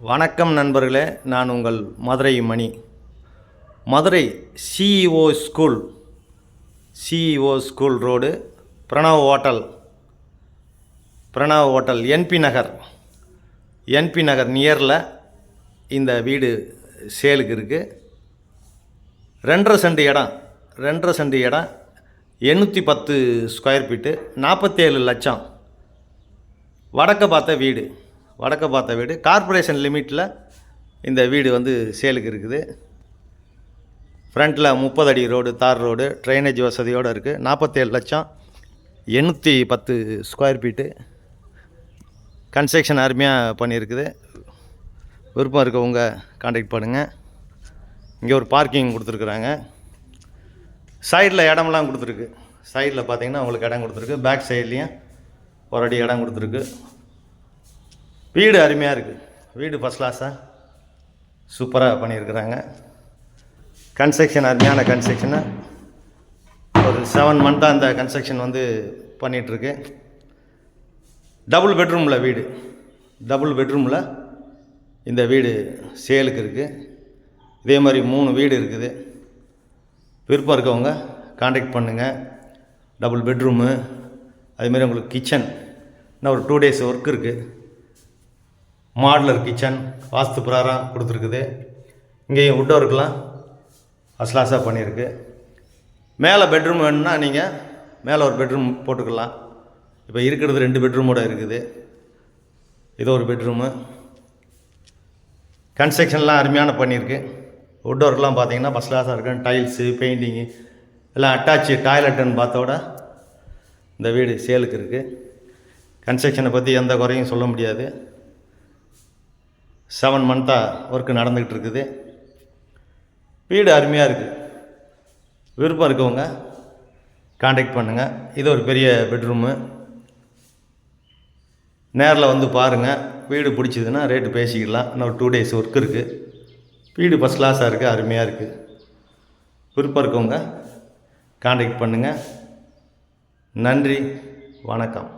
வணக்கம் நண்பர்களே, நான் உங்கள் Madurai Mani. Madurai CEO school road, Pranav hotel NP Nagar நியரில் இந்த வீடு சேலுக்கு இருக்குது. 2.5 சென்ட் இடம் 810 ஸ்கொயர் ஃபீட்டு, 47 லட்சம். வடக்க பார்த்த வீடு கார்ப்பரேஷன் லிமிட்டில் இந்த வீடு சேலுக்கு இருக்குது. ஃப்ரண்ட்டில் 30 அடி ரோடு, தார் ரோடு, ட்ரைனேஜ் வசதியோடு இருக்குது. 47 லட்சம், 810 ஸ்கொயர் ஃபீட்டு. கன்ஸ்ட்ரக்ஷன் அருமையாக பண்ணியிருக்குது. விருப்பம் இருக்கவங்க கான்டாக்ட் பண்ணுங்கள். இங்கே ஒரு பார்க்கிங் கொடுத்துருக்குறாங்க. சைடில் இடம்லாம் கொடுத்துருக்கு. சைடில் பார்த்தீங்கன்னா உங்களுக்கு இடம் கொடுத்துருக்கு. பேக் சைட்லேயும் ஒரு அடி இடம் கொடுத்துருக்கு. வீடு அருமையாக இருக்குது. வீடு ஃபஸ்ட் கிளாஸாக சூப்பராக பண்ணியிருக்கிறாங்க. கன்ஸ்ட்ரக்ஷன் அருமையான கன்ஸ்ட்ரக்ஷனு. ஒரு 7 மந்த்தாக அந்த கன்ஸ்ட்ரக்ஷன் பண்ணிகிட்ருக்கு. டபுள் பெட்ரூமில் இந்த வீடு சேலுக்கு இருக்குது. இதே மாதிரி 3 வீடு இருக்குது. விருப்பம் இருக்கவங்க கான்டாக்ட் பண்ணுங்கள். டபுள் பெட்ரூமு, அதுமாரி உங்களுக்கு கிச்சன் இன்னும் ஒரு 2 days ஒர்க் இருக்குது. மாடுலர் கிச்சன் வாஸ்து பிரகாரம் கொடுத்துருக்குது. இங்கேயும் வுட் ஒர்க்லாம் ஃபஸ்ட் கிளாஸாக பண்ணியிருக்கு. மேலே பெட்ரூம் வேணும்னா நீங்கள் மேலே ஒரு பெட்ரூம் போட்டுக்கலாம். இப்போ இருக்கிறது 2 பெட்ரூமோடு இருக்குது. இது ஒரு பெட்ரூமு. கன்ஸ்ட்ரக்ஷன்லாம் அருமையான பண்ணியிருக்கு. வுட் ஒர்க்லாம் பார்த்தீங்கன்னா ஃபஸ்ட் கிளாஸாக இருக்குது. டைல்ஸு, பெயிண்டிங்கு எல்லாம் அட்டாச்சு டாய்லெட்டுன்னு பார்த்தோட இந்த வீடு சேலுக்கு இருக்குது. கன்ஸ்ட்ரக்ஷனை பற்றி எந்த குறையும் சொல்ல முடியாது. 7 மந்த்தாக ஒர்க்கு நடந்துக்கிட்டு இருக்குது. வீடு அருமையாக இருக்குது. விருப்பம் இருக்கவங்க கான்டாக்ட் பண்ணுங்கள். இது ஒரு பெரிய பெட்ரூமு. நேரில் பாருங்கள். வீடு பிடிச்சிதுன்னா ரேட்டு பேசிக்கலாம். இன்னும் ஒரு 2 days ஒர்க் இருக்குது. வீடு ஃபஸ்ட் கிளாஸாக இருக்குது, அருமையாக இருக்குது. விருப்பம் இருக்கவங்க கான்டாக்ட் பண்ணுங்கள். நன்றி, வணக்கம்.